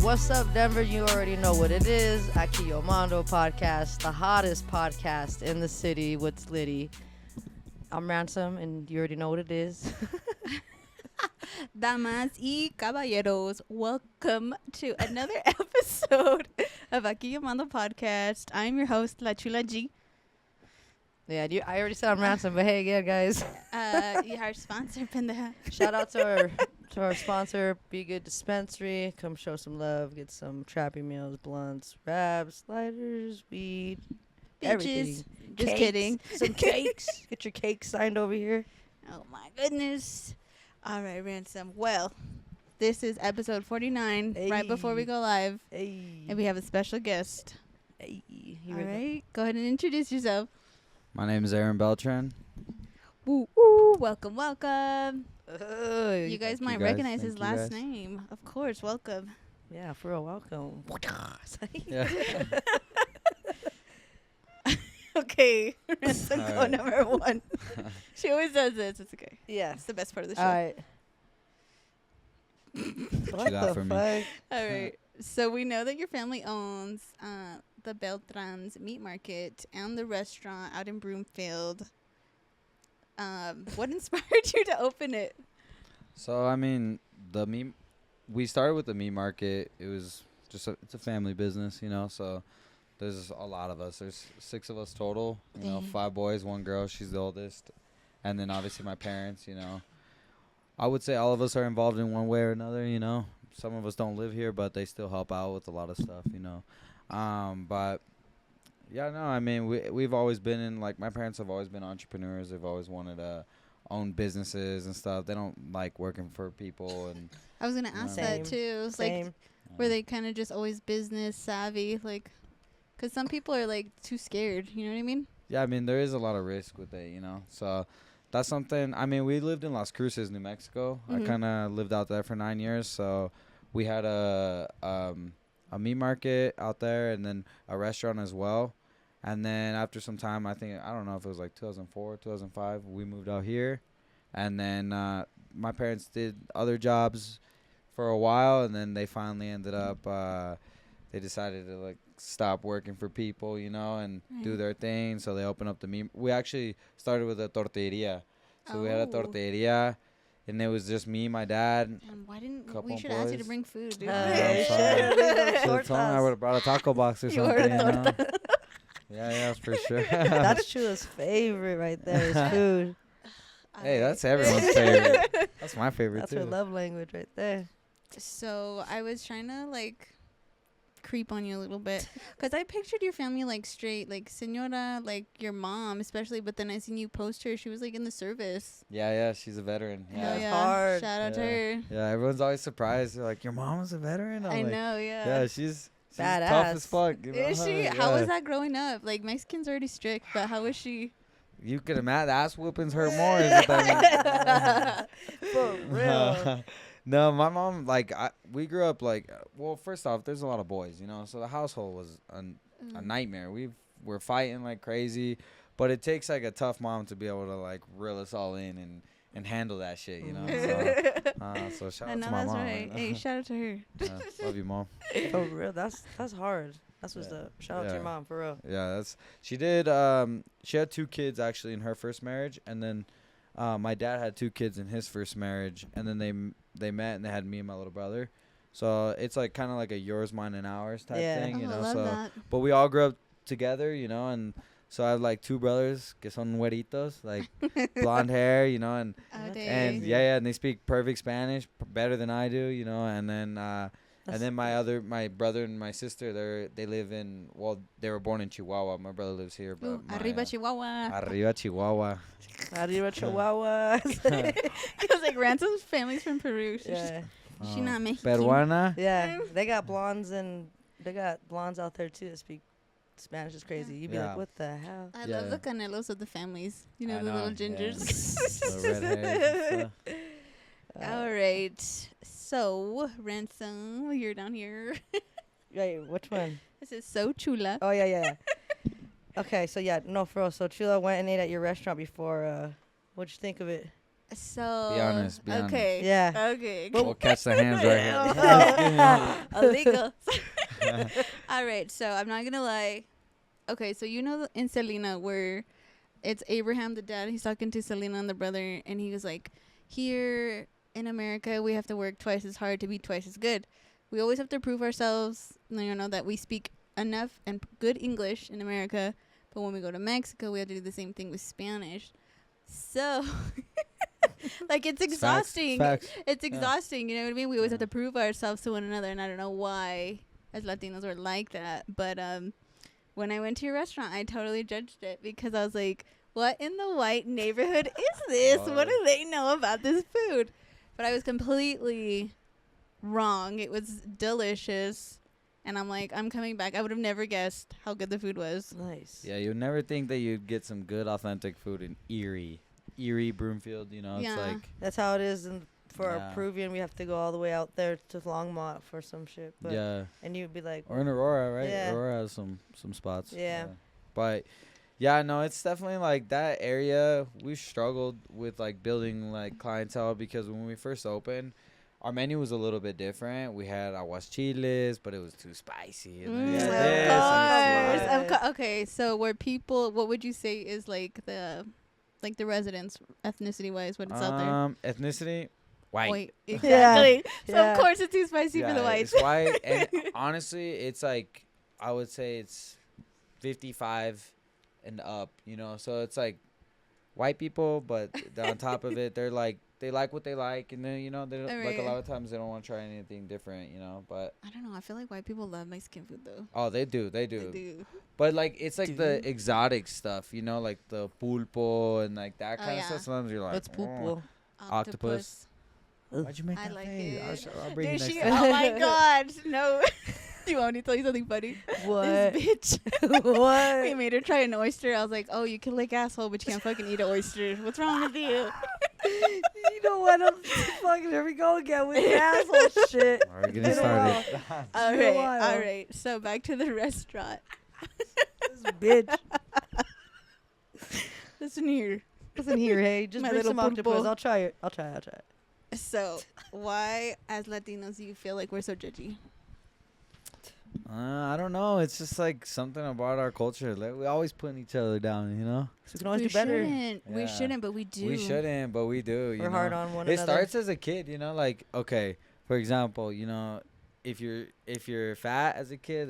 What's up, Denver? You already know what it is. Aque Mando podcast, the hottest podcast in the city. What's litty? I'm Ransom, and you already know what it is. Damas y caballeros, welcome to another episode of Aque Mando podcast. I'm your host, La Chula G. Yeah, I already said I'm Ransom, but hey again, guys. Our sponsor, pendeja. Shout out to our sponsor, Be Good Dispensary. Come show some love, get some trappy meals, blunts, wraps, lighters, weed, everything. Just Cakes, kidding. Some cakes. Get your cakes signed over here. Oh my goodness. All right, Ransom. Well, this is episode 49, right before we go live. Hey. And we have a special guest. Hey. All right. Go ahead and introduce yourself. My name is Aaron Beltran. Woo, woo. Welcome, welcome. You guys Thank might you guys. recognize Thank his you last guys. name. Of course, welcome. Yeah, for real, welcome. Yeah. Okay. Ransom, All go right. number one. She always does this. It's okay. Yeah. It's the best part of the show. All right. What you got for me? All right. So we know that your family owns the Beltrans meat market and the restaurant out in Broomfield. What inspired you to open it? So I mean, we started with the meat market. It was just it's a family business, you know. So there's a lot of us. There's 6 of us total. You know, Dang. 5 boys, 1 girl. She's the oldest, and then obviously my parents. You know, I would say all of us are involved in one way or another. You know, some of us don't live here, but they still help out with a lot of stuff. You know, but. Yeah, no, I mean, we've always been in, like, my parents have always been entrepreneurs. They've always wanted to own businesses and stuff. They don't like working for people. And I was going to ask Same. that too. It's like, were they kind of just always business savvy? Like, because some people are, like, too scared. You know what I mean? Yeah, I mean, there is a lot of risk with it, you know. So that's something. I mean, we lived in Las Cruces, New Mexico. Mhm. I kind of lived out there for 9 years. So we had a meat market out there and then a restaurant as well. And then after some time, I don't know if it was like 2004, 2005, we moved out here. And then my parents did other jobs for a while, and then they finally ended up, they decided to like stop working for people, you know, and do Right. their thing. So they opened up the meat. We actually started with a tortilleria. So we had a Oh. tortilleria, and it was just me, my dad. And why didn't Couple we should ask you to employees. bring food, dude? Yeah, you sorry. should. Should've told me I would have brought a taco box or You something. ordered You know? torta. Yeah, for sure. That's Chula's favorite right there is food. Hey, that's everyone's favorite. That's my favorite That's too. her love language right there. So I was trying to like creep on you a little bit because I pictured your family like straight, like senora, like your mom especially. But then I seen you post her; she was like in the service. Yeah, she's a veteran. Hell Yeah, That's yeah! hard. Shout out to Yeah. her. yeah. Everyone's always surprised. They're like, "Your mom was a veteran." I'm I like, know, yeah. Yeah, she's tough Badass. as fuck. You know? Is she? Yeah. How was that growing up? Like Mexicans are already strict, but how was she? You could imagine. Ass whoopings hurt more. Is what that means. For real. No, my mom, like, we grew up, like, well, first off, there's a lot of boys, you know, so the household was a nightmare. We're fighting like crazy, but it takes, like, a tough mom to be able to, like, reel us all in and handle that shit, you know. So shout I out know to my that's mom. right. Hey, shout out to her. Yeah, love you, mom. For real. That's hard. That's what's Yeah. up. Shout out to your Yeah. mom, for real. Yeah, she did, she had 2 kids, actually, in her first marriage, and then my dad had 2 kids in his first marriage, and then they met and they had me and my little brother. So it's like kind of like a yours, mine, and ours type Yeah. thing, you Oh, I know. love So, that. but we all grew up together, you know, and so I have like 2 brothers que son güeritos, like blonde hair, you know, and Oh, That's dang. and crazy. yeah, and they speak perfect Spanish, better than I do, you know, and then my brother and my sister, they live in, well, they were born in Chihuahua. My brother lives here, but Ooh, arriba Chihuahua. Arriba Chihuahua. Arriba Chihuahua. Because like Ransom's family's from Peru. Yeah. She not Mexican. Peruana. Yeah. They got blondes out there too that speak Spanish. Is crazy. You'd be Yeah. like, what the hell? I Yeah. love the canelos of the families. You know, I the little yeah. gingers. The red hairs and stuff. All right. So, Ransom, you're down here. Wait, which one? This is so chula. Oh, yeah. Okay, so yeah, no, for real. So Chula went and ate at your restaurant before. What'd you think of it? So Be honest. Be okay. Yeah. Okay. honest. We'll catch the hands right here. Illegal. All right. So I'm not gonna lie. Okay. So in Selena where it's Abraham the dad. He's talking to Selena and the brother, and he was like, "Here in America, we have to work twice as hard to be twice as good. We always have to prove ourselves. That we speak enough and good English in America." But when we go to Mexico, we have to do the same thing with Spanish. So, like, it's exhausting. Facts. It's exhausting. You know what I mean? We always have to prove ourselves to one another. And I don't know why as Latinos were like that. But when I went to your restaurant, I totally judged it because I was like, what in the white neighborhood is this? What do they know about this food? But I was completely wrong. It was delicious. And I'm like, I'm coming back. I would have never guessed how good the food was. Nice. Yeah, you'd never think that you'd get some good, authentic food in Erie, Broomfield. Yeah. It's like That's how it is. And for Yeah. our Peruvian, we have to go all the way out there to Longmont for some shit. But and you'd be like, or in Aurora, right? Yeah. Aurora has some spots. Yeah. But yeah, no, it's definitely like that area. We struggled with like building like clientele because when we first opened, our menu was a little bit different. We had aguas chiles, but it was too spicy. And then we had this and this. Of course. Okay, so where people, what would you say is like the residents ethnicity wise? What it's out there? Ethnicity, white. White, exactly. So Yeah. of course it's too spicy for the whites. It's white, and honestly, it's like I would say it's 55 and up. So it's like white people, but on top of it, they're like. They like what they like, and then they don't, like a lot of times they don't want to try anything different, But I don't know. I feel like white people love Mexican food though. oh, they do. They do. But like it's like the exotic stuff, like the pulpo and like that Oh, kind yeah. of stuff. Sometimes you're like, what's pulpo? Octopus. Why'd you make I that like face? it. I'll bring you Dude, next she, time. oh my god, no. Do you want me to tell you something funny? What? This bitch. What? We made her try an oyster. I was like, oh, you can lick asshole, but you can't fucking eat an oyster. What's wrong with you? You know what? Fucking here we go again with the asshole shit. All right, getting started. All been a right, while. all right. So back to the restaurant. This bitch. Listen here. Listen here, hey. Just My bring little some octopus. pulpo. I'll try it. I'll try it. So why, as Latinos, do you feel like we're so judgy? I don't know. It's just like something about our culture. Like, we always putting each other down, So we can always We do better. shouldn't. We Yeah. shouldn't, but we do. We shouldn't, but we do. We're hard on one It another. starts as a kid, like, okay, for example, if you're fat as a kid,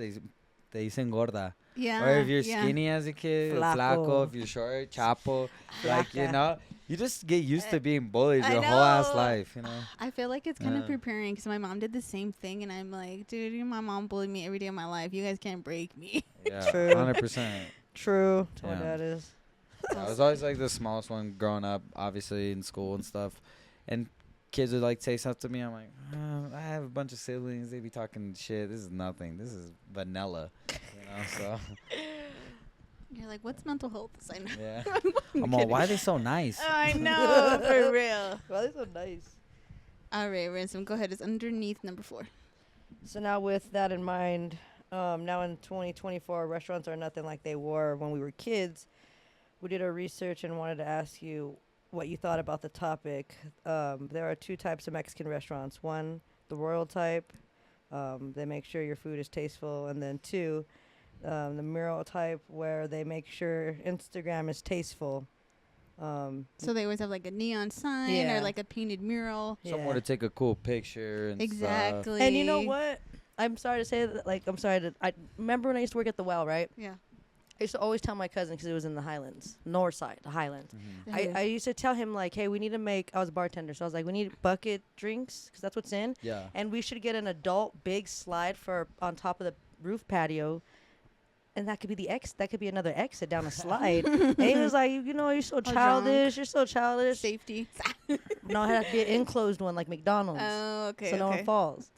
they dicen gorda. Yeah. Or if you're yeah. skinny as a kid, Flaco. flaco. If you're short, chapo. Like, Flaca. you just get used to being bullied I your whole ass know. life, I feel like it's kind of Yeah. preparing because my mom did the same thing, and I'm like, dude, my mom bullied me every day of my life. You guys can't break me. Yeah, True. 100%. True. That's how Yeah. my dad is. I was always like the smallest one growing up, obviously in school and stuff. And kids would like say something to me. I'm like, I have a bunch of siblings. They be talking shit. This is nothing. This is vanilla. So You're like, what's mental health? I know. yeah. I'm all, why are they so nice? I know, for real. Well, they're so nice. All right, Ransom, go ahead. It's underneath number 4. So now with that in mind, now in 2024, restaurants are nothing like they were when we were kids. We did our research and wanted to ask you what you thought about the topic. There are 2 types of Mexican restaurants. One, the royal type. They make sure your food is tasteful. And then 2, the mural type where they make sure Instagram is tasteful. So they always have like a neon sign Yeah. or like a painted mural. Somewhere to take a cool picture and stuff. Exactly. And you know what? I'm sorry to say that. I remember when I used to work at the Well, right? Yeah. I used to always tell my cousin because it was in the Highlands, north side, the Highlands. Mm-hmm. I used to tell him like, hey, we need to make. I was a bartender, so I was like, we need bucket drinks because that's what's in, Yeah. and we should get an adult big slide for on top of the roof patio. And that could be that could be another exit down a slide. And he was like, you're so drunk. childish. You're so childish. Safety. No, it had to be an enclosed one like McDonald's. Oh, okay. So no okay. one falls.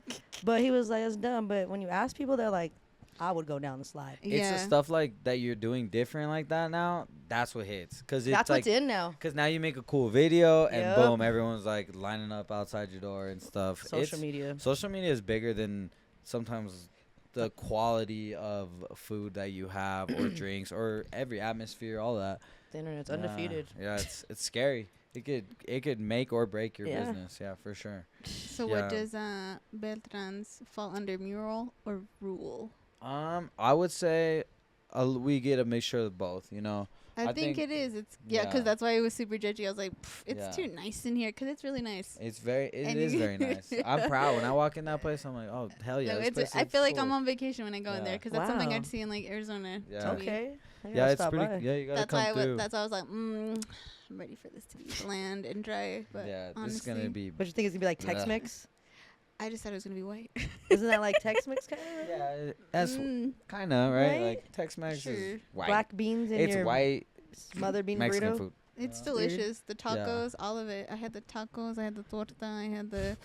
But he was like, that's dumb. But when you ask people, they're like, I would go down the slide. It's Yeah. the stuff like that you're doing different like that now. That's what hits. Cause it's That's like, what's in now. Cause now you make a cool video and Yep. boom, everyone's like lining up outside your door and stuff. Social media. Social media is bigger than sometimes the quality of food that you have or drinks or every atmosphere, all that. The internet's Yeah. undefeated. Yeah, it's scary. it could make or break your Yeah. business. Yeah, for sure. So Yeah. what does Beltrans fall under, mural or rule? I would say we get a mixture of both. You know. I I think think- it is. It's because yeah. that's why it was super judgy. I was like, it's Yeah. too nice in here because it's really nice. It And is you- very nice. I'm proud when I walk in that place. I'm like, oh hell yeah! No, this place I looks feel like cool. I'm on vacation when I go in there Yeah. because that's something Wow. I'd see in like Arizona. Yeah. to me. Okay. I Yeah, gotta it's stop pretty. by. Yeah, you gotta That's come why through. that's why I was like, I'm ready for this to be bland and dry. But Yeah, honestly, this is gonna be. What you think is gonna be like Blah. Tex-Mex? I just thought it was gonna be white. Isn't that like Tex-Mex kind of? Yeah, that's Mm, kind of right. Right? Like Tex-Mex Sure. is white. Black beans in It's your white smothered bean Mexican burrito. food. it's Yeah. delicious. The tacos, all of it. I had the tacos. I had the torta. I had the.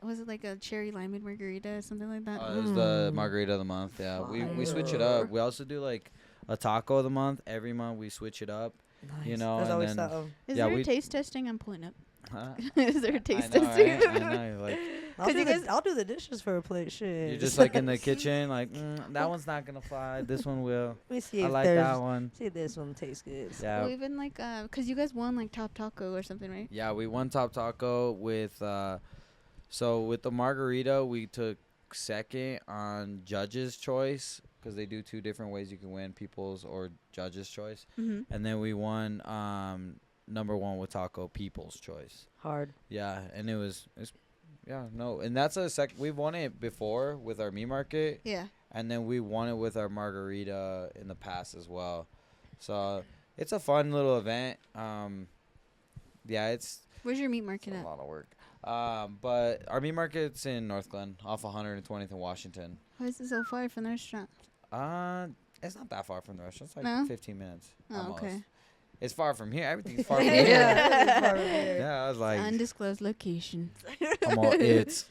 Was it like a cherry limeade margarita or something like that? It was the Mm. margarita of the month. Yeah, we switch it up. Fire. We also do like a taco of the month. Every month we switch it up. Nice. You know, There's and always then- something. Is yeah, there we- a taste testing? I'm pulling up. Huh? Is there a taste I know, testing? right? I know. Like I'll do the dishes for a plate. Shit. you're just like in the kitchen, like that one's not gonna fly. This one will. Let me see I if like there's. that one. See if this one tastes good. Yeah. Well, even like, cause you guys won like top taco or something, right? Yeah, we won top taco with so with the margarita we took second on judges choice because they do 2 different ways you can win, people's or judges choice, Mm-hmm. and then we won number 1 with taco, people's choice. Hard. Yeah, and it's yeah, no, and that's we've won it before with our meat market, Yeah. and then we won it with our margarita in the past as well. So it's a fun little event. Yeah, it's Where's your meat a market at? lot of work. But our meat market's in North Glen, off 120th in Washington. Why is it so far from the restaurant? It's not that far from the restaurant. It's like No? 15 minutes. Oh, almost. okay. It's far from here. Everything's far from here. Yeah, it's far from here. Yeah, I was like, Undisclosed location. I'm all it's.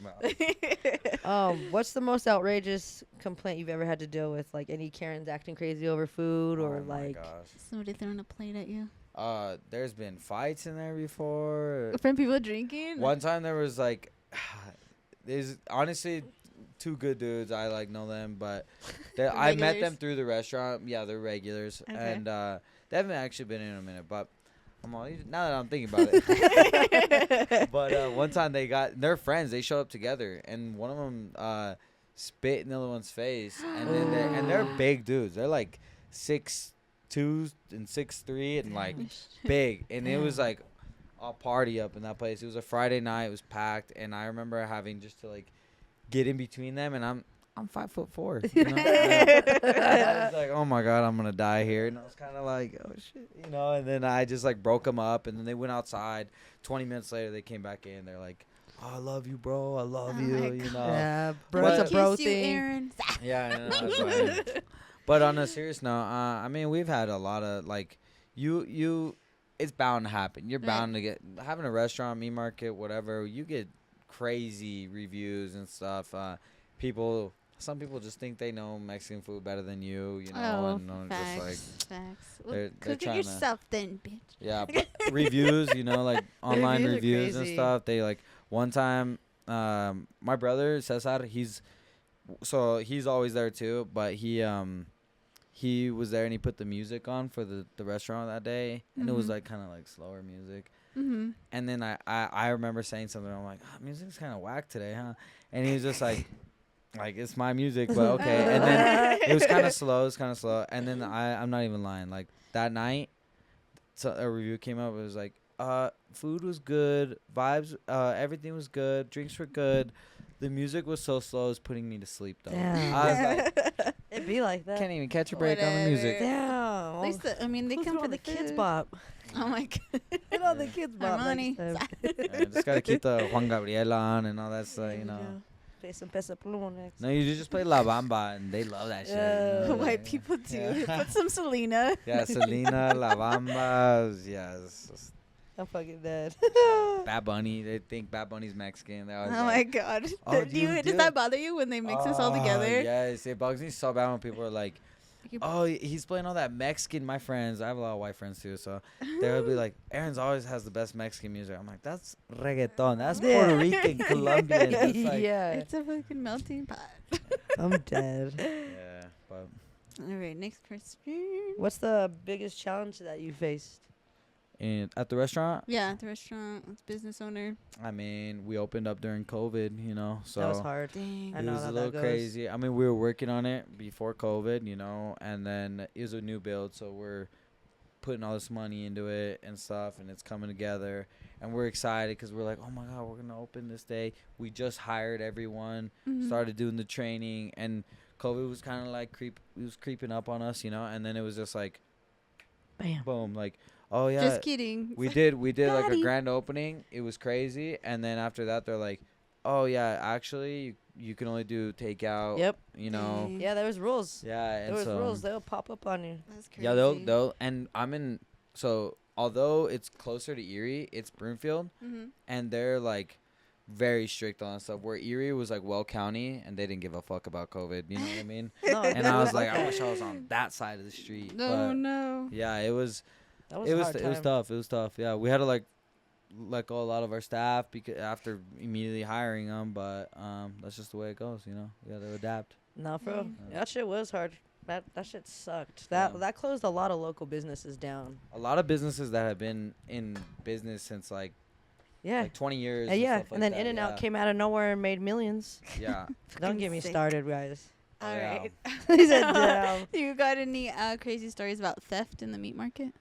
What's the most outrageous complaint you've ever had to deal with? Like any Karens acting crazy over food, or Oh my like gosh. Somebody throwing a plate at you. There's been fights in there before. From people drinking. One time there was like, there's honestly 2 good dudes. I like know them, but I met them Regulars? through the restaurant. Yeah, they're regulars, Okay. and they haven't actually been in a minute. But I'm all, now that I'm thinking about it. But one time they're friends. They showed up together, and one of them spit in the other one's face, and then they're big dudes. They're like 6'2" and 6'3" and like big, and it was like a party up in that place. It was a Friday night. It was packed, and I remember having just to like get in between them, and I'm 5'4". You know? I was like, oh my god, I'm gonna die here, and I was kind of like, oh shit, you know. And then I just like broke them up, and then they went outside. 20 minutes later, they came back in. They're like, oh, I love you, bro. I love Oh you. my You know. yeah, bro, But- it's a bro Kiss you, thing. Aaron. Yeah, I know, that's right. But on a serious note, I mean, we've had a lot of like, it's bound to happen. You're Right. bound to get having a restaurant, meat market, whatever. You get crazy reviews and stuff. Some people just think they know Mexican food better than you. You know, Oh, and facts. just like Facts. Well, they're cook it trying to- yourself then, bitch. yeah, but reviews, you know, like online Reviews are reviews and crazy. stuff. They like one time, my brother Cesar, he's always there too, but he was there and he put the music on for the restaurant that day, and it was Mhm. like kind of like slower music. Mm-hmm. And then I remember saying something. I'm like, music's kind of whack today, huh? And he was just like it's my music, but okay. And then it was kind of slow. And then I'm not even lying. Like that night, so a review came up. It was like, food was good, vibes, everything was good, drinks were good. The music was so slow, it was putting me to sleep though. Damn. I was like, It'd be like that. can't even catch a break on the music. Whatever. Damn. At least I mean, they Who's come for on the kids food. bop. Oh my god. Put on the kids bop Armani. next time. Yeah, just gotta keep the Juan Gabriela on and all that stuff, There you know. go. Play some Pesa Pluma next. No, you just play La Bamba and they love that shit. Yeah. You know, White like- people do. Yeah. Put some Selena. Yeah, Selena, La Bamba, yeah. I'm fucking dead. Bad Bunny, they think Bad Bunny's Mexican. They're always Oh my like, god. Oh, Does dude. that bother you when they mix us all together? Yes, it bugs me so bad when people are like, You- oh, he's playing all that Mexican. My friends, I have a lot of white friends too, so they'll be like, Aaron's always has the best Mexican music. I'm like, that's reggaeton. That's Yeah. Puerto Rican, Colombian. That's like, yeah, It's a fucking melting pot. I'm dead. yeah, but All right, next question. What's the biggest challenge that you faced? at the restaurant. Yeah, the restaurant, business owner. I mean, we opened up during COVID, you know, so That was hard. Dang. I it know was how a that little goes. crazy. I mean, we were working on it before COVID, you know, and then it was a new build, so we're putting all this money into it and stuff, and it's coming together, and we're excited because we're like, oh my god, we're gonna open this day. We just hired everyone, started doing the training, and COVID was kind of like it was creeping up on us, you know, and then it was just like, Bam. boom, like, oh yeah, Just kidding. we did like a Daddy. grand opening. It was crazy, and then after that, they're like, oh yeah, actually, you can only do takeout. Yep. You know. Dang. Yeah, there was rules. Yeah, There and was so rules. They'll pop up on you. That's crazy. yeah, they'll and I'm in. So although it's closer to Erie, it's Broomfield, and they're like very strict on stuff. Where Erie was like Well County, and they didn't give a fuck about COVID. You know what I mean? No, And I was like, I wish I was on that side of the street. No, but no. yeah, it was. That was It a was hard it was time. tough. It was tough. Yeah, we had to like let go a lot of our staff because after immediately hiring them. But that's just the way it goes. You know, we got to adapt. No, bro. Mm. That shit was hard. That shit sucked. Yeah. That closed a lot of local businesses down. A lot of businesses that have been in business since like Yeah. 20 years. Yeah. stuff like And then that, In-N-Out yeah. came out of nowhere and made millions. Yeah. Don't get me sick. started, guys. Oh, All yeah. right. He said, damn. You got any crazy stories about theft in the meat market?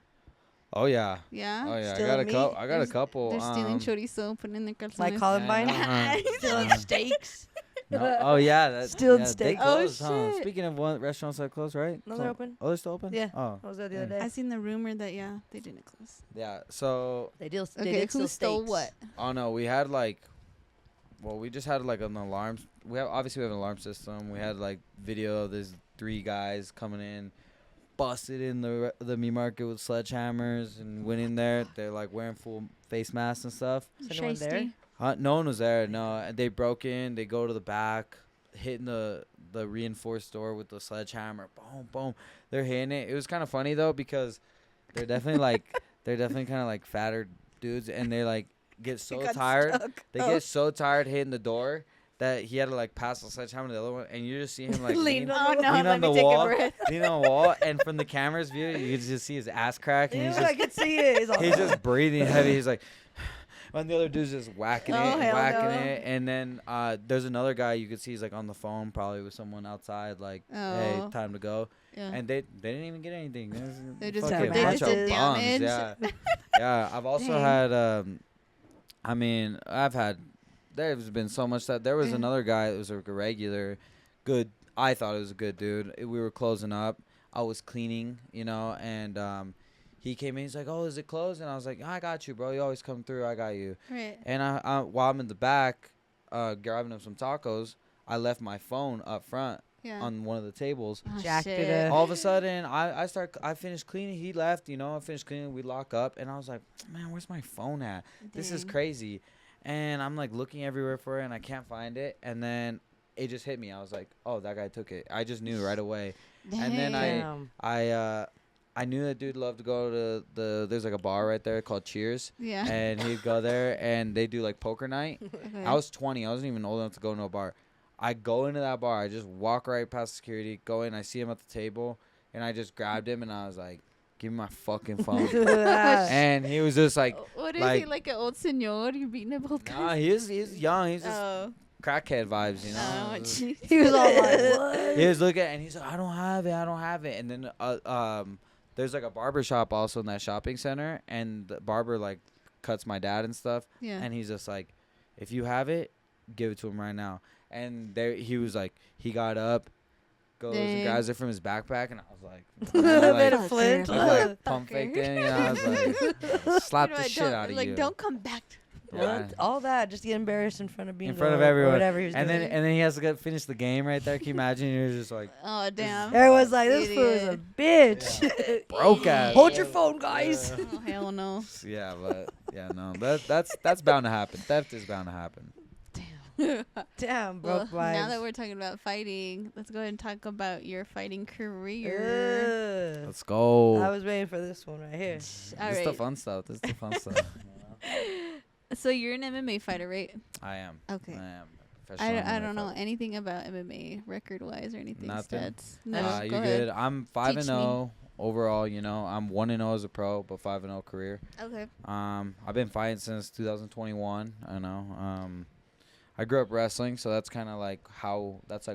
Oh yeah. Yeah. Oh yeah. Stealing meat? I got a couple. They're stealing chorizo, putting in their calzones. Like Columbine. I know, huh? Stealing steaks. No. Oh yeah. That, Stealing yeah, they steak. Oh, closed, huh? shit. Speaking of one, restaurants that closed, right? No, they're open. Oh, they're still open. Yeah. Oh. I was there the other Yeah. day. I seen the rumor that they didn't close. Yeah. So They did. They Okay, did who steal stole steaks. what? oh no, we had like, well, we just had like an alarm. We have obviously we have an alarm system. We had like video of these 3 guys coming in, busted in the meat market with sledgehammers and went in there. They're like wearing full face masks and stuff. Is anyone there? No one was there. No, and they broke in. They go to the back, hitting the reinforced door with the sledgehammer. Boom, boom. They're hitting it. It was kind of funny though because they're definitely like kind of like fatter dudes, and they like get so tired. They get so tired hitting the door that he had to like pass the sledgehammer to the other one, and you just see him like lean Oh no! lean Let on me the take wall, a breath. lean on the wall, and from the camera's view, you could just see his ass crack, and Ew, he's I just could see it. He's, all, he's just breathing heavy. He's like, and the other dude's just whacking Oh, it, and hell whacking no. it, and then there's another guy you could see he's like on the phone, probably with someone outside, like, hey, Oh. time to go, Yeah. and they didn't even get anything. They just Fucking got- they bunch just of did bums, damage. Yeah, yeah. I've also Dang. had, I mean, there's been so much that there was Yeah. another guy that was a regular, good. I thought it was a good dude. We were closing up. I was cleaning, you know, and he came in. He's like, "Oh, is it closed?" And I was like, "I got you, bro. You always come through. I got you." Right. And I while I'm in the back, grabbing up some tacos, I left my phone up front Yeah. on one of the tables. Oh, Jacked it shit. up. All of a sudden, I finished cleaning. He left, you know. I finished cleaning. We lock up, and I was like, "Man, where's my phone at? This is Dang. crazy." And I'm like looking everywhere for it, and I can't find it. And then it just hit me. I was like, "Oh, that guy took it." I just knew right away. And then Dang. I knew that dude loved to go to there's like a bar right there called Cheers, Yeah. and he'd go there, and they do like poker night. Okay. I was 20. I wasn't even old enough to go to a bar. I go into that bar. I just walk right past security, go in. I see him at the table, and I just grabbed him, and I was like, "Give me my fucking phone." And he was just like, What is like- he, like an old senor? You're beating up old guys? "Nah, he's young. He's just Oh. crackhead vibes, you know." Oh, jeez. he was all like, what? He was looking, and he's like, I don't have it. And then there's like a barber shop also in that shopping center, and the barber like cuts my dad and stuff. Yeah. And he's just like, if you have it, give it to him right now. And there he was like, he got up, goes and Dang. grabs it from his backpack, and I was like, Made like, a flint. I was like pump faked in, you know, I was like, slap You know the what, shit don't- out of like, you. don't come back. Yeah. What? All that just to get embarrassed in front of being In front of everyone. or whatever he was And doing. then he has to finish the game right there. Can you imagine? You're just like Oh, damn. Everyone's like, this fool is a Idiot. bitch. broke ass. Hold your phone, guys. Yeah. Oh, hell no. Yeah, but yeah, no, that's bound to happen. Theft is bound to happen. Damn, Well, broke vibes. now that we're talking about fighting, let's go ahead and talk about your fighting career. Ugh. Let's go. I was waiting for this one right here. All This is right. the fun stuff. This is the fun stuff. You know? So you're an MMA fighter, right? I am. Okay. I am. a I professional don't MMA know fighter. anything about MMA record wise or anything. Nothing? Stats. No, You're go ahead. good. I'm 5-0. overall, you know, I'm 1-0 as a pro, but 5-0 career. Okay. I've been fighting since 2021. I know. I grew up wrestling, so that's kind of like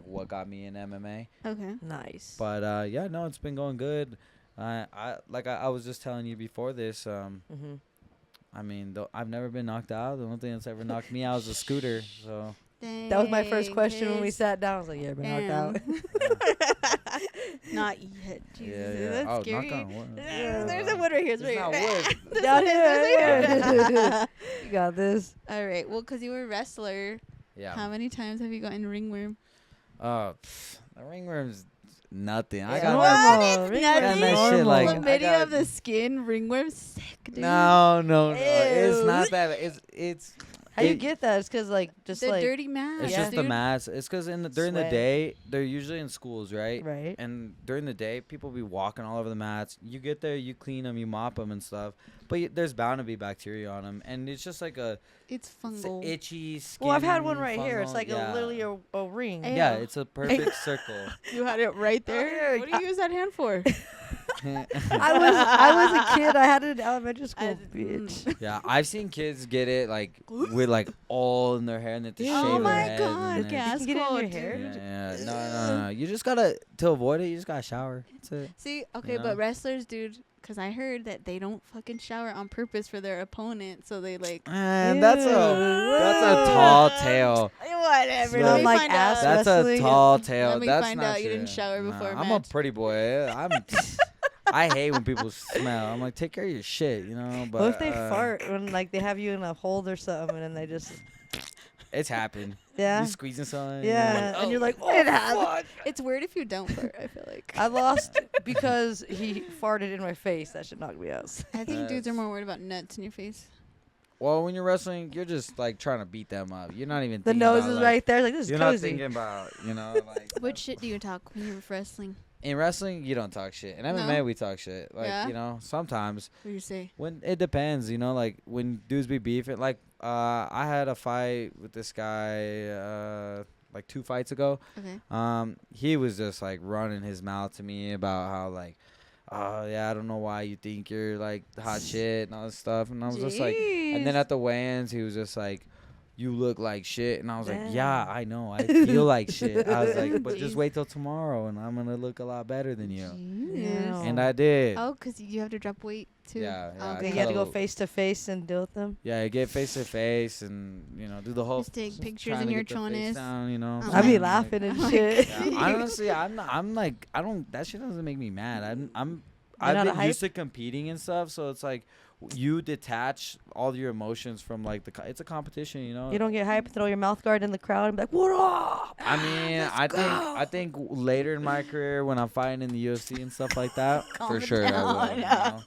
what got me in MMA. Okay. Nice. But yeah, no, it's been going good. I was just telling you before this. Mm-hmm. I mean, I've never been knocked out. The only thing that's ever knocked me out was a scooter. So Dang, That was my first question when we Chris. sat down. I was like, yeah, I've been knocked out. Not yet. Jesus, yeah. that's Oh, scary. knock on wood. There's a wood right here. It's It's right not here. wood. Down here. You got this. All right. Well, because you were a wrestler, Yeah. how many times have you gotten ringworm? The ringworm's nothing. I Yeah. got What? that. Normal. It's got nothing. that shit like Chlamydia I got- of the skin, ringworm, sick, dude. No. It's Ew. not that. It's. How you it- get that? It's because, like, just The like. dirty mask. It's Yeah. just the dude. mass. It's because during the Sweat. day they're usually in schools, right? Right. And during the day, people be walking all over the mats. You get there, you clean them, you mop them and stuff. But there's bound to be bacteria on them, and it's just like It's it's fungal. itchy skin. Well, I've had one right here. It's fungal. like Yeah. literally a ring. Hey. Yeah, Ew. it's a perfect circle. You had it right there. there. What do you use that hand for? I was a kid. I had it in elementary school, bitch. Yeah, I've seen kids get it like with like all in their hair, and they have to Ew. shave Oh their my head. God, and then- gas You can get it in your cold, hair? dude. Yeah. No. You just gotta to avoid it. You just gotta shower. That's it. See, okay, You but know? wrestlers, dude, because I heard that they don't fucking shower on purpose for their opponent, so they like. Man, that's a tall tale. Whatever. Smell Let me like find ass out. That's wrestling. a tall tale. Let me That's find not out you didn't true. shower before a I'm a match. pretty boy. I hate when people smell. I'm like, take care of your shit, you know. But What if they fart when, like, they have you in a hold or something, and then they just. It's happened. Yeah. You squeezing something. Yeah. And you're like, oh, It happens. fuck. It's weird if you don't fart, I feel like. I lost because he farted in my face. That should knock me out. I think dudes are more worried about nuts in your face. Well, when you're wrestling, you're just like trying to beat them up. You're not even. The thinking nose about, is like, right there. Like, this is You're not cozy. thinking about, like. What shit do you talk when you're wrestling? In wrestling, you don't talk shit. In No? MMA, we talk shit. Like, Yeah? sometimes What do you say? when it depends, like when dudes be beefing. Like, I had a fight with this guy, like 2 fights ago. Okay. He was just like running his mouth to me about how like, oh yeah, I don't know why you think you're like hot shit and all this stuff. And I was just like, and then at the weigh-ins, he was just like, you look like shit. And I was like, yeah, I know. I feel like shit. I was like, but just Jeez. wait till tomorrow and I'm going to look a lot better than you. Yeah. And I did. Oh, because you have to drop weight too. Yeah, yeah, Okay. You had to go So- face to face and deal with them. Yeah, I get face to face and, do the whole Just take pictures trying in to your get the face chonis. down, Oh I'd my- be laughing and Oh my shit. Yeah, honestly, I'm like, I don't, that shit doesn't make me mad. not I've a been hype? used to competing and stuff, so it's like you detach all your emotions from like it's a competition, You don't get hype, throw your mouth guard in the crowd and be like, what up? I mean, I think later in my career when I'm fighting in the UFC and stuff like that, for sure I will.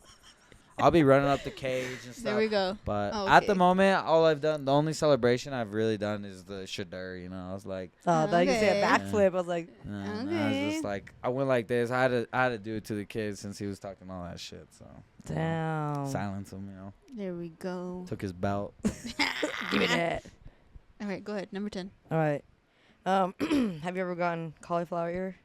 I'll be running up the cage and stuff. There we go. But Oh, at the okay. moment, all I've done, the only celebration I've really done is the shadur. I was like, Oh, that you say a Okay. backflip. I was like, I Okay. was just like, I went like this. I had to do it to the kid since he was talking all that shit. So damn. silence him. There we go. Took his belt. Give me that. All right, go ahead. Number 10. All right. Have you ever gotten cauliflower ear?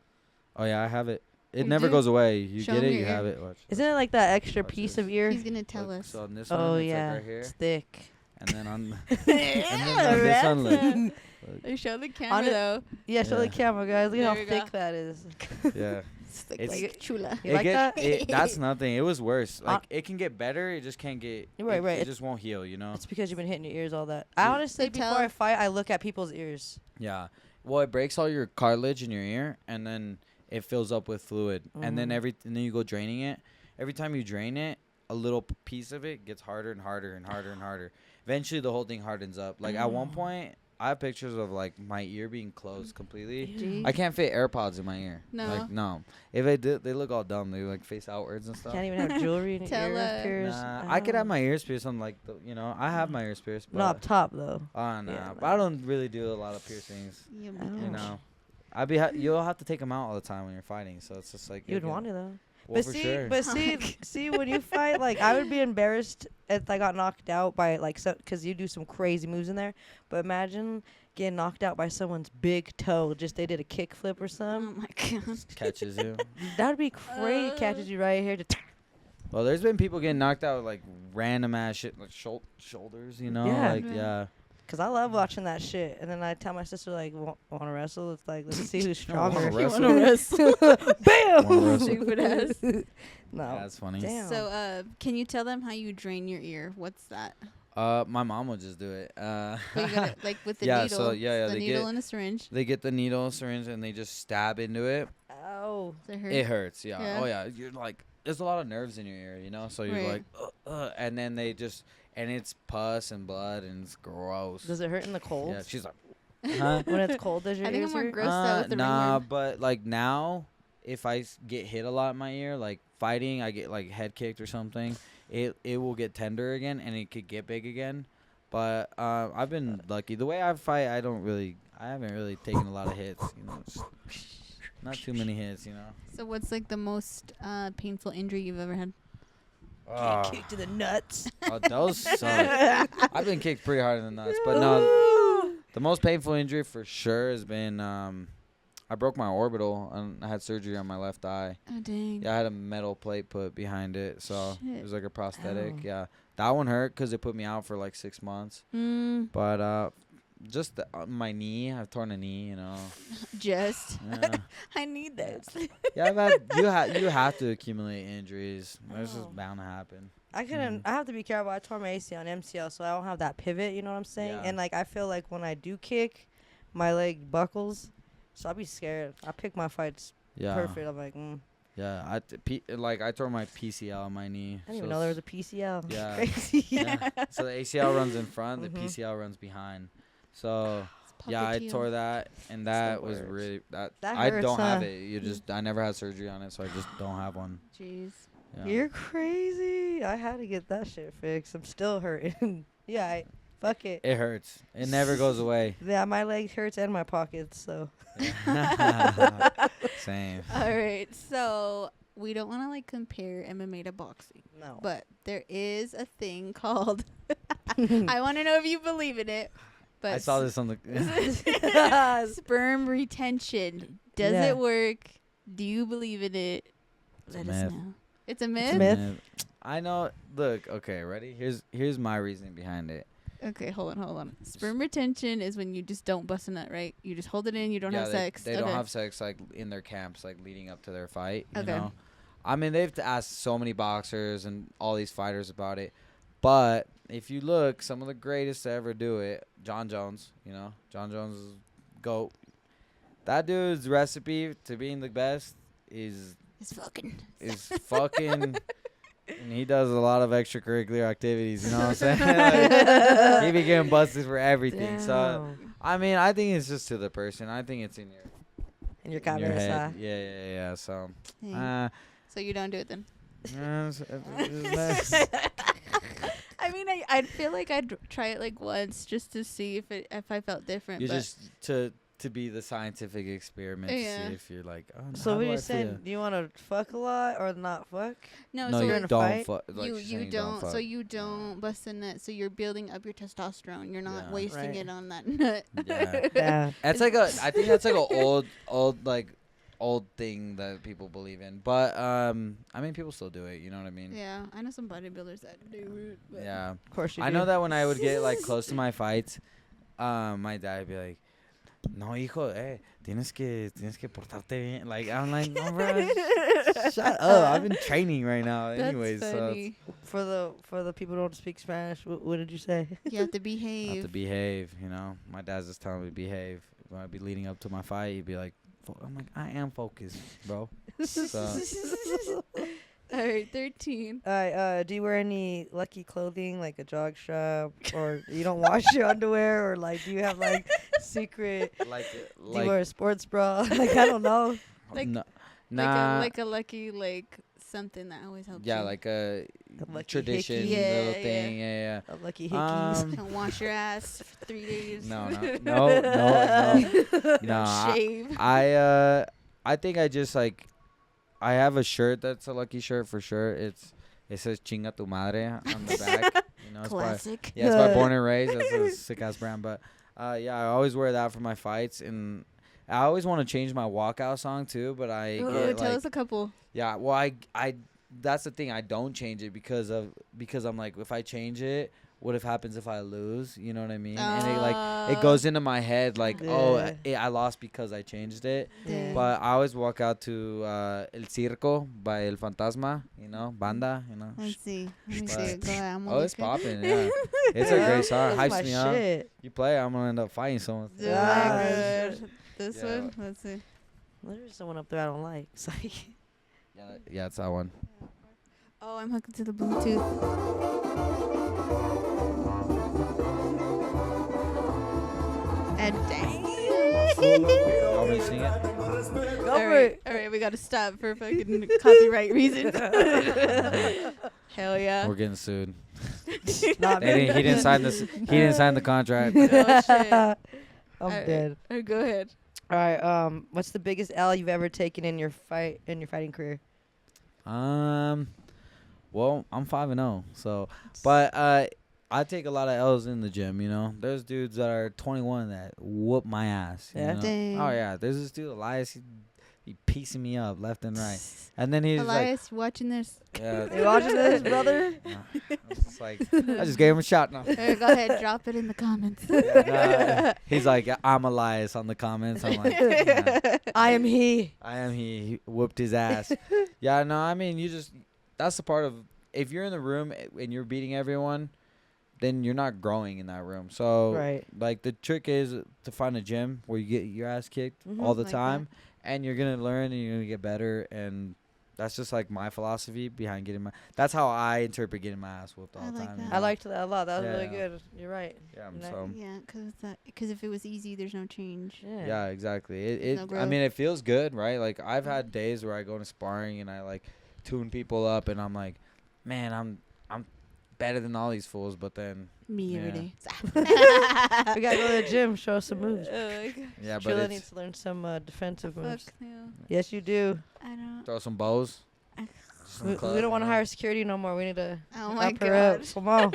Oh yeah, I have it. It You never do? goes away. You Show get me it, your you ear. have it. Watch. Isn't it like that extra Watch piece this. of ear? He's going to tell Look, us. So on this Oh, one, yeah. it's like right here, It's thick. and then on this one, look. I show the camera, On it- though. Yeah, show the Yeah. camera, guys. Look There how we thick go. that is. Yeah. It's thick It's- like chula. You like that? That's nothing. It was worse. Uh, Like it can get better. It just can't get. Right, right. It just won't heal. It's because you've been hitting your ears all that. I Yeah. honestly, They before tell- I fight, I look at people's ears. Yeah. Well, it breaks all your cartilage in your ear, and then it fills up with fluid, and then Mhm. and then you go draining it. Every time you drain it, a little piece of it gets harder and harder and harder and harder. Eventually, the whole thing hardens up. Like at one Oh. point, I have pictures of like my ear being closed completely. Jeez. I can't fit AirPods in my ear. No. Like no. If I did, they look all dumb. They like face outwards and stuff. Can't even have jewelry in your Tell ears us. pierced. Nah, I could have my ears pierced on like I have my ears pierced, but Not up top though. nah. Yeah, But I don't really do a lot of piercings. You Oh. You know, you'll have to take them out all the time when you're fighting. So it's just like You'd want to though. Well, for sure. But see, when you fight, like, I would be embarrassed if I got knocked out by, like, because you do some crazy moves in there. But imagine getting knocked out by someone's big toe. Just they did a kick flip or Oh something. my god. Catches you. That would be crazy. Catches you right here. Well, there's been people getting knocked out with, like, random ass shit, like shoulders, you know? Yeah. Like, Yeah. yeah. Because I love watching that shit. And then I tell my sister, like, want to wrestle? It's like, let's see who's I wanna stronger. wrestle. Wanna wrestle? Bam! Wanna wrestle. Stupid ass. No. That's funny. Damn. So, can you tell them how you drain your ear? What's that? My mom will just do it. So you gotta, like with the Yeah, needle. so, yeah, the they needle get- and a syringe. They get the needle, syringe, and they just stab into it. Oh. Does it hurt? It hurts, yeah. Yeah. Oh, yeah. You're like, there's a lot of nerves in your ear, you know? So you're Right. like, and then they just, and it's pus and blood, and it's gross. Does it hurt in the cold? Yeah, she's like, huh? When it's cold, does your I think ears I'm more hurt? grossed out with the Nah, ringworm. but like now, if I get hit a lot in my ear, like fighting, I get like head kicked or something, it will get tender again, and it could get big again. But I've been lucky. The way I fight, I haven't really taken a lot of hits. You know, just not too many hits. You know. So what's like the most painful injury you've ever had? Oh, Kick to the nuts. those suck. I've been kicked pretty hard in the nuts, but no. The most painful injury for sure has been I broke my orbital and I had surgery on my left eye. Oh dang. Yeah, I had a metal plate put behind it, so Shit. it was like a prosthetic. Ow. Yeah, that one hurt because it put me out for like 6 months. But just my knee, I've torn a knee. You know. Just. Yeah, I need this. yeah. You have to accumulate injuries. That's Oh. just bound to happen. I couldn't. I have to be careful. I tore my ACL and MCL, so I don't have that pivot. You know what I'm saying? Yeah. And like, I feel like when I do kick, my leg buckles, so I'll be scared. I pick my fights Yeah. perfect. I'm like, Yeah, I tore my PCL on my knee. I didn't even know there was a PCL. Yeah. Crazy. Yeah. So the ACL runs in front, the Mhm. PCL runs behind. So It's yeah, I popliteal. tore that, and the that was worst. really that. That I hurts, don't have huh? it. I never had surgery on it, so I just don't have one. Jeez. Yeah. You're crazy. I had to get that shit fixed. I'm still hurting. Yeah, fuck it. It hurts. It never goes away. Yeah, my leg hurts and my pockets. So Same. All right. So we don't want to like compare MMA to boxing, no. but there is a thing called. I want to know if you believe in it. But I saw this on the. sperm retention. Does Yeah. it work? Do you believe in it? It's a Let us myth. know. It's a myth? myth. I know. Look. Okay. Ready? Here's my reasoning behind it. Okay, hold on. Sperm retention is when you just don't bust a nut, right? You just hold it in, you don't have they, sex. They okay. don't have sex like in their camps, like leading up to their fight. You Okay. know? I mean, they've asked so many boxers and all these fighters about it, but if you look, some of the greatest to ever do it, John Jones. You know, John Jones is GOAT. That dude's recipe to being the best is It's fucking. fucking. And he does a lot of extracurricular activities. You know what I'm saying? Like, he be getting busted for everything. So Damn. I mean, I think it's just to the person. I think it's in your. In your In your cabeza. head. Yeah. So, Dang. So you don't do it then? it's I mean, I'd feel like I'd try it like once just to see if I felt different. you but just to be the scientific experiment to Yeah. see if you're like, oh, So how what do are I you saying? feel? Do you want to fuck a lot or not fuck? no, No, so you're you in a don't fight? fuck. Like you she's saying don't. So fuck. you don't bust a nut. So you're building up your testosterone. You're not Yeah. wasting Right. it on that nut. Yeah. Yeah. That's like I think that's like a old thing that people believe in. But I mean, people still do it. You know what I mean? Yeah, I know some bodybuilders that do it. But Yeah. Of course you I do. know that when I would get like close to my fights, my dad would be like, "No, hijo, tienes que portarte bien." Like I'm like, "No, bro, shut up. I've been training right now, That's anyways." So funny. For the people who don't speak Spanish, what did you say? You have to I have behave. to behave. You know, my dad's just telling me to behave. When I'd be leading up to my fight, he'd be like, "I'm like, I am focused, bro." So All right, 13. Do you wear any lucky clothing, like a jog strap, or you don't wash your underwear, or like do you have like secret? like Do you wear a sports bra? Like I don't know. Like- no, nah, Like a lucky something that always helps yeah, you. like a A lucky tradition hickey. little Yeah, thing. Yeah. A lucky hickeys. Um, Don't wash your ass for 3 days. No. No. No, Shave. I think I just like I have a shirt that's a lucky shirt for sure. It says "Chinga tu madre" on the back. You know, it's Classic. by, yeah, it's by Born and Raised. That's a sick ass brand. But yeah, I always wear that for my fights, and I always want to change my walkout song too. But I get, Tell like, us a couple. yeah, well, I that's the thing. I don't change it because I'm like, if I change it, what if happens if I lose? You know what I mean? And it goes into my head like, I lost because I changed it. Yeah. But I always walk out to El Circo by El Fantasma, you know, banda, you know. Let's see. Let me see But- it. Go ahead. I'm Oh, it's looking. popping, yeah. It's a great song. That's my Hypes me up. shit. You play, I'm gonna end up fighting someone. Do Ah, I shit. good? This Yeah. one? Let's see. There's someone up there I don't like. It's like, Yeah, it's that one. Oh, I'm hooked to the Bluetooth. And dang. You want me to sing it? go All for right, it. all right, we gotta stop for fucking copyright reasons. Hell yeah. We're getting sued. Not He me. didn't sign this. He didn't sign the contract. Oh, shit. I'm Alright. dead. Go ahead. All right. What's the biggest L you've ever taken in your fighting career? Well, I'm 5-0, so, but I take a lot of L's in the gym. You know, there's dudes that are 21 that whoop my ass. You Yeah? know? Dang. Oh yeah, there's this dude Elias. He piecing me up left and right, and then he's Elias, watching this. like, yeah. You watching this, brother? It's just like, I just gave him a shot now. Go ahead, drop it in the comments. He's like, I'm Elias on the comments. I'm like, yeah, I am he. I am. He whooped his ass. Yeah, no, I mean, that's the part of, if you're in the room and you're beating everyone, then you're not growing in that room. So, Right. like, the trick is to find a gym where you get your ass kicked Mhm. all the Like time, and you're gonna learn and you're gonna get better. And that's just like my philosophy behind getting my. That's how I interpret getting my ass whooped all I the like time. that. you I know? liked that a lot. That was really Yeah. good. You're right. Yeah. Nice. So. Yeah, because if it was easy, there's no change. Yeah. Yeah, exactly. No I growth. mean, it feels good, right? Like, I've had days where I go into sparring and I like tune people up, and I'm like, man, I'm better than all these fools. But then, Me every Yeah. day. We gotta go to the gym. Show us some moves. yeah, but Chula it's, needs to learn some defensive Fuck moves. no. Yes, you do. I don't. throw some bows. I- Some We clubs, don't want to you know? hire security no more. We need to Oh my up her up. god. Come on.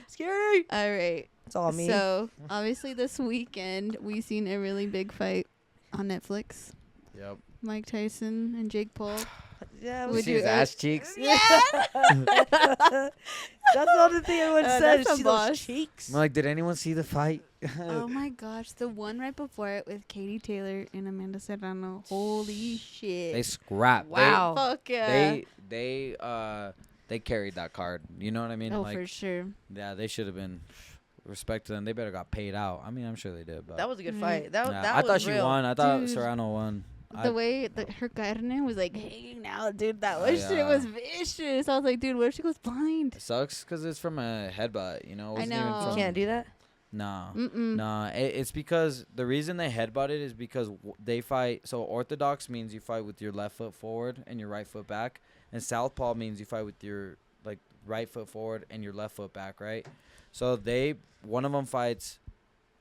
Security. All right. It's all me. So obviously this weekend we seen a really big fight on Netflix. Yep. Mike Tyson and Jake Paul. yeah, Would You see you his ass cheeks? Yeah. that's the only thing everyone said. That's a See boss. those cheeks? I'm like, did anyone see the fight? Oh my gosh, the one right before it with Katie Taylor and Amanda Serrano. Holy shit. They scrapped. Wow. Fuck yeah. They carried that card. You know what I mean? Oh, like, for sure. yeah, they should have been. Respect to them. They better got paid out. I mean, I'm sure they did. But That was a good Mhm. fight. That yeah, that I was thought she real. won. I thought Dude. Serrano won. The way that her carne was like hanging out, dude, that was shit yeah. was vicious. I was like, dude, what if she goes blind? It sucks because it's from a headbutt. You know, it I wasn't know. even You from, can't do that. No. Mm-mm. Nah, it's because the reason they headbutted is because they fight. So orthodox means you fight with your left foot forward and your right foot back, and southpaw means you fight with your like right foot forward and your left foot back, right? So one of them fights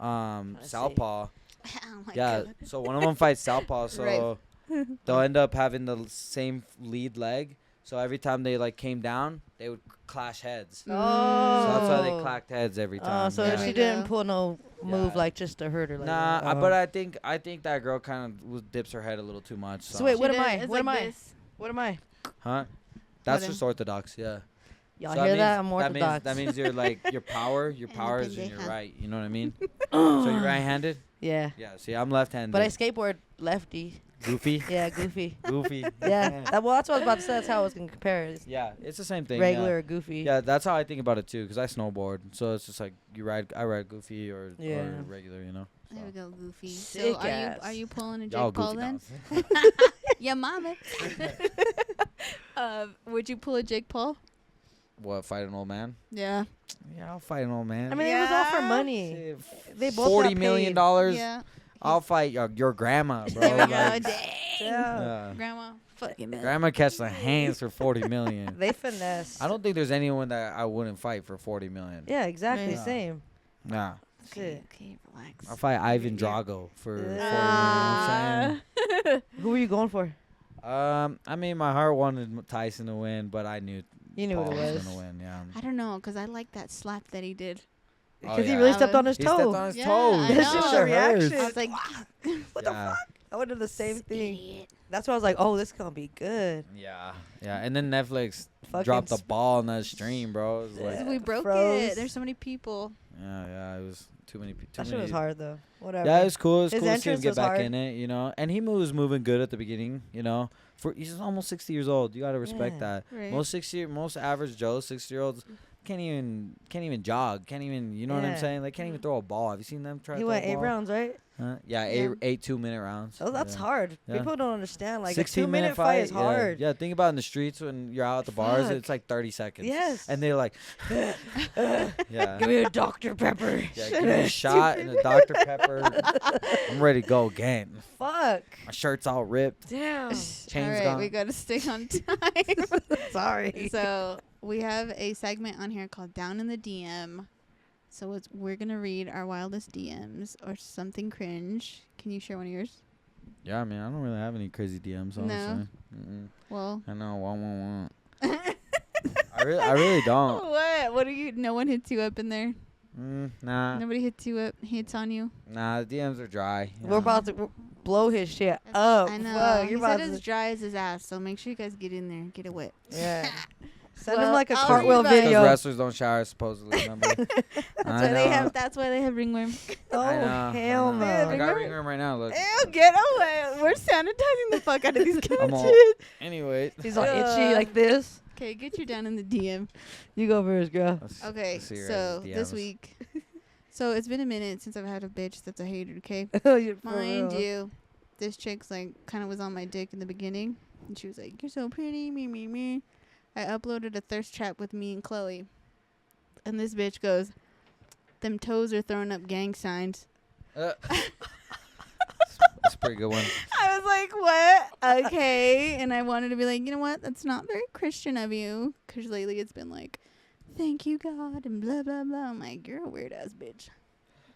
see. southpaw. Oh my Yeah, God. so one of them fights southpaw, so they'll end up having the same lead leg. So every time they like came down, they would clash heads. Mm. So that's why they Oh. clacked heads every Oh, time. so yeah. she we didn't go. pull no move Yeah. like just to hurt her. Like Nah, that. but I think that girl kind of dips her head a little too much. So, So wait, She what am did- I? it's What am like I? this. What am I? huh? That's What just orthodox, yeah. Y'all So hear that? means- I'm orthodox. That means you're like your power And the is in your pendeja. right. You know what I mean? So you're right-handed. Yeah. Yeah. See, I'm left-handed. But I skateboard lefty. Goofy. Yeah, goofy. Goofy. Yeah. Well, that's what I was about to say. That's how I was gonna compare it. Yeah, it's the same thing. Regular or goofy. Yeah. That's how I think about it too, because I snowboard. So it's just like I ride goofy or Yeah. regular. You know. There we go, Goofy. Sick So ass. are you pulling a Y'all Jake Paul goofy then? dogs. Yeah, mama. Would you pull a Jake Paul? What? Fight an old man? Yeah. Yeah, I'll fight an old man. I mean, it was all for Yeah. money. They both $40 got million paid. dollars. Yeah. I'll fight your grandma, bro. There we go. Like, Dang. Yeah. yeah. Grandma. Fucking man. Grandma catch the hands for $40 million. They finesse. I don't think there's anyone that I wouldn't fight for $40 million. Yeah, exactly. Yeah. Same. Nah, Shit. Okay, relax. I'll fight Ivan Yeah. Drago for $40 million. You know what I'm Ah. saying? Who were you going for? I mean, my heart wanted Tyson to win, but I knew You knew Paul what it was was. gonna win. Yeah. I don't know, cause I like that slap that he did. Oh, Because he yeah. really I stepped was- on his He toe. stepped on his Yeah, toes. I That's know. just The a reaction. I was like, What the Yeah. fuck? I went to the same "This thing. idiot." That's why I was like, oh, this is gonna be good. Yeah. Yeah. And then Netflix Fucking dropped the sp- ball on that stream, bro. It was like, Yeah. We broke Froze. it. There's so many people. yeah. It was too many. That shit was hard though. Whatever. Yeah, it was cool. It was His cool to see him entrance get was back hard. in it, you know. And he was moving good at the beginning, you know. He's almost 60 years old. You gotta respect Yeah. that. Right. Most average Joes, 60-year-olds, can't even jog, can't even, you know what I'm Yeah. saying? They can't even throw a ball. Have you seen them try? He to throw went a 8 ball? rounds, right? Yeah, Yeah. eight 2-minute rounds. Oh, that's Yeah. hard. Yeah. People don't understand. Like a 16-minute 2-minute fight is yeah. hard. Yeah, think about it in the streets when you're out at the bars. Fuck. It's like 30 seconds. Yes. And they're like, yeah. Give me a Dr. Pepper. Yeah, give me a shot and a Dr. Pepper. I'm ready to go again. Fuck. My shirt's all ripped. Damn. All Chain's right, gone. we gotta stay on time. Sorry. So we have a segment on here called Down in the DM. So we're gonna read our wildest DMs or something cringe. Can you share one of yours? Yeah, I mean, I don't really have any crazy DMs, No? honestly. Mm-mm. Well, I know, one. I really don't. what? What are you? No one hits you up in there. Nah, Nobody hits you up. Hits on you. the DMs are dry. you We're know. about to blow his shit up. I know. Fuck, He you're said about it's to. dry as his ass. So make sure you guys get in there. Get it wet. Yeah. Send Well, him like a I'll cartwheel read about it. 'Cause video. wrestlers don't shower, supposedly, remember? That's why they have ringworm. Oh, hell no. I got Ringworm? ringworm right now, look. Ew, get away. We're sanitizing the fuck out of these I'm all, couches. anyway. He's all itchy like this. Okay, get you down in the DM. You go first, girl. Okay, let's see your so guys' this DMs. week. So it's been a minute since I've had a bitch that's a hater, okay? You're for Mind real. you, this chick's like kind of was on my dick in the beginning. And she was like, "You're so pretty, me. I uploaded a thirst trap with me and Chloe. And this bitch goes, "Them toes are throwing up gang signs." That's a pretty good one. I was like, what? Okay. And I wanted to be like, you know what? That's not very Christian of you. Because lately it's been like, thank you, God, and blah, blah, blah. I'm like, you're a weird ass bitch.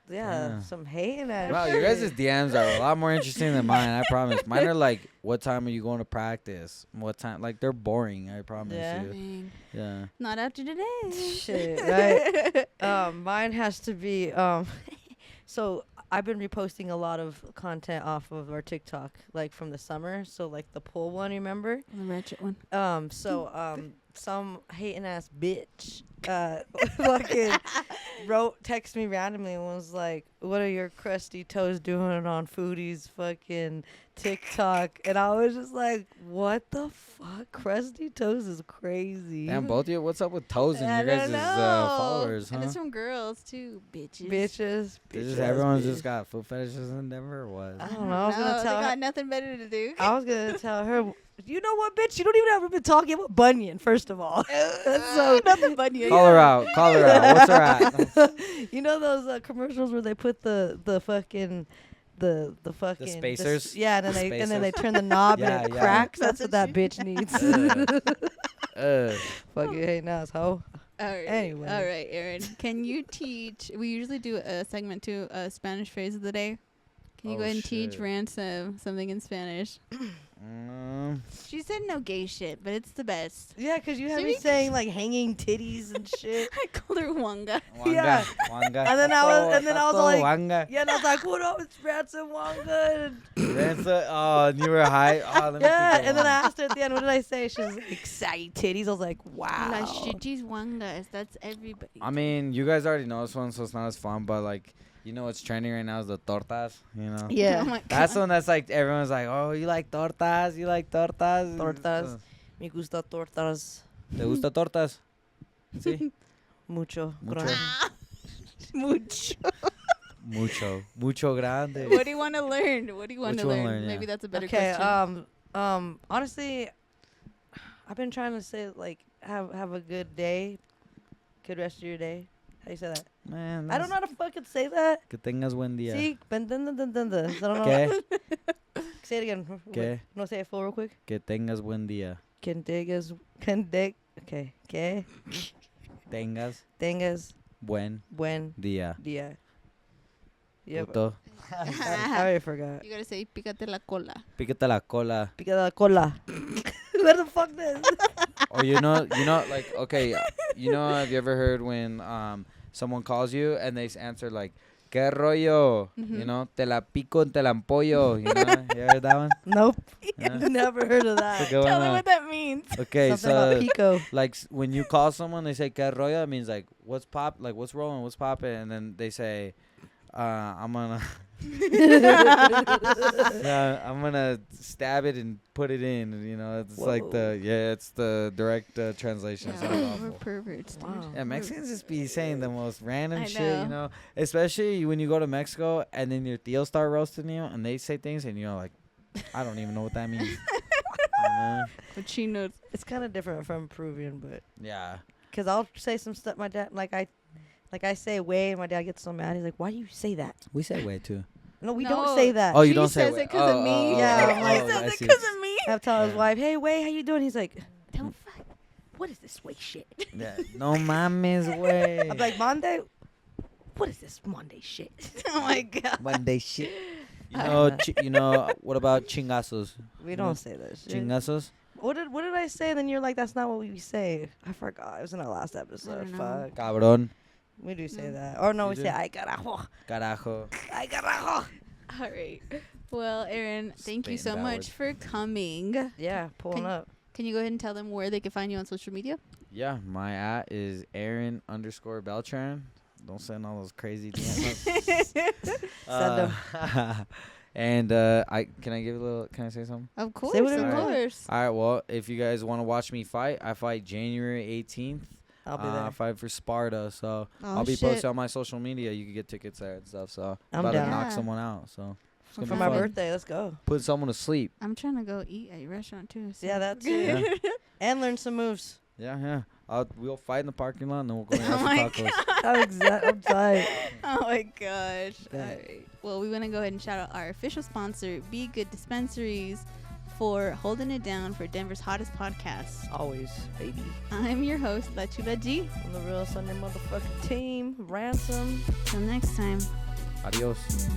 Yeah, Yeah. some hating at Wow, your guys' DMs are a lot more interesting than mine, I promise. Mine are like, what time are you going to practice? What time? Like, they're boring, I promise Yeah. you. Dang. Yeah. Not after today. Shit, right? Mine has to be so I've been reposting a lot of content off of our TikTok, like from the summer. So like the pool one, remember? The ratchet one. Some hating ass bitch fucking text me randomly and was like, "What are your crusty toes doing on Foodie's fucking TikTok?" And I was just like, "What the fuck? Crusty toes is crazy." Damn, both of you, what's up with toes and I your guys' don't know. followers, huh? And it's from girls, too, bitches. Bitches. Everyone's just got foot fetishes in Denver or what? I don't know. I was gonna they tell her. got nothing better to do. I was gonna tell her. You know what, bitch? You don't even have been talking about Bunyan. First of all, so nothing but you. Call her out. Call her out. What's her at? you know those commercials where they put the fucking the fucking spacers? yeah, and then they Spacers. turn the knob Yeah, and it yeah. cracks. That's what that bitch needs. Ugh. Fucking hating ass hoe. All right. Anyway. All right, Aaron. Can you teach? We usually do a segment to Spanish phrase of the day. Can you Oh, go ahead and teach shit. Ransom something in Spanish? She said no gay shit, but it's the best. Yeah, because you have me See? saying like hanging titties and shit. I called her Wanga. Yeah. Wanga. And then I was like, Wanga. yeah, and I was like, what up? It's Ransom Wanga. Ransom. Oh, and you were high. Oh, let me Yeah, think of and then I one. asked her at the end, what did I say? She was like, saggy titties. I was like, wow. Las chichis Wangas. That's everybody. I mean, you guys already know this one, so it's not as fun. But like, you know what's trending right now is the tortas. You know. Yeah. Oh my That's God. one that's like everyone's like, oh, you like tortas? You like tortas? Tortas. Me gusta tortas ¿Te gusta tortas? Sí. mucho. Mucho. grande. Mucho. Mucho grande. What do you want to learn? What do you want What to you wanna learn? learn, yeah. Maybe that's a better Okay. question. Honestly, I've been trying to say like have a good day, good rest of your day. How you say that? Man, I don't know how to fucking say that. Que tengas buen día. See, I don't know. ¿Qué? Say it again. ¿Qué? No, say it full real quick. Que tengas buen día. Okay. Que Tengas tengas buen buen día. día. Yep. Puto. I already forgot. You gotta say pícate la cola. Pícate la cola. Pica la cola. Where the fuck this? Or like, okay, have you ever heard when someone calls you and they answer like, ¿Qué rollo? Mhm. Te la pico and te la empollo. You heard that one? Nope. Yeah. Never heard of It's a that. good Tell one, them what that means. Okay, Something about so pico. like when you call someone, they say "Qué rollo?" It means like what's pop, like what's rolling, what's popping, and then they say, "I'm gonna, I'm gonna stab it and put it in." It's like it's the direct translation. It's not Yeah, we're awful. perverts, dude. Wow. Yeah, Mexicans just be saying the most random I shit, know. Especially when you go to Mexico and then your tios start roasting you and they say things and you're like, I don't even know what that means. Cochinos. It's kind of different from Peruvian, but Yeah. because I'll say some stuff. My dad, like I say way, and my dad gets so mad. He's like, "Why do you say that?" We say way too. No, we No. don't say that. Oh, you She don't say says way. it 'cause of me. Yeah, He like- says I it see. 'cause of me. I have to tell his Yeah. wife, "Hey, Way, how you doing?" He's like, "Don't fuck. What is this way shit?" Yeah. No mames, way. I'm like, "Monday, what is this Monday shit?" Oh my god. Monday shit. Uh, What about chingazos? We don't say that shit. Chingazos? What did I say? Then you're like, "That's not what we say." I forgot. It was in our last episode. don't know. Fuck. Cabron. We do say No. that. Or no, You we do? say "Ay carajo." Carajo. Ay carajo. All right. Well, Aaron, thank you so Spitting much for coming. Yeah, pulling up. Can you go ahead and tell them where they can find you on social media? Yeah, my @ is Aaron_Beltran. Don't send all those crazy DMs. Send And can I say something? Of course, whatever of you want. course. All right, well, if you guys want to watch me fight, I fight January 18th. I'll be I there. fight for Sparta, so Oh, I'll be shit. posting on my social media. You can get tickets there and stuff. So I'm about down. to knock Yeah. someone out. So it's gonna For be my fun. birthday, let's go. Put someone to sleep. I'm trying to go eat at your restaurant too. So. Yeah, that too. Yeah. And learn some moves. Yeah. We'll fight in the parking lot and then we'll go and Oh have my some tacos. I'm tight. Oh my gosh. Yeah. All right. Well, we want to go ahead and shout out our official sponsor, Be Good Dispensaries, for holding it down for Denver's hottest podcast. Always, baby. I'm your host, La Chula G. I'm the real Sunday motherfucking team. Ransom. Till next time. Adios.